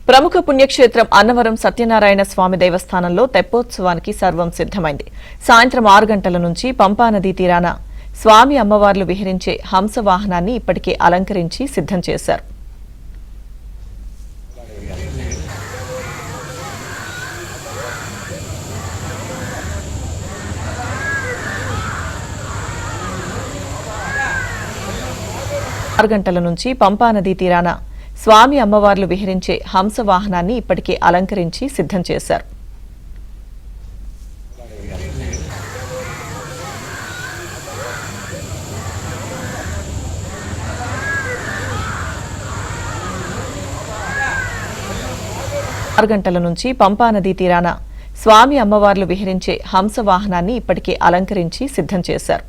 ప్రముఖ పుణ్యక్షేత్రం అన్నవరం సత్యనారాయణ స్వామి దేవస్థానంలో తెప్పోత్సవానికి సర్వం సిద్దమైంది. సాయంత్రం 6 గంటల నుంచి పంపానదీ తీరాన స్వామి అమ్మవార్లు విహరించే హంస వాహనాన్ని ఇప్పటికే అలంకరించి సిద్దం చేశారు. గంటల నుంచి పంపానదీ తీరాన స్వామి అమ్మవార్లు విహరించే హంస వాహనాన్ని ఇప్పటికే అలంకరించి సిద్దం చేశారు. గంటల నుంచి పంపానదీ తీరాన స్వామి అమ్మవార్లు విహరించే హంస వాహనాన్ని ఇప్పటికే అలంకరించి సిద్దం చేశారు.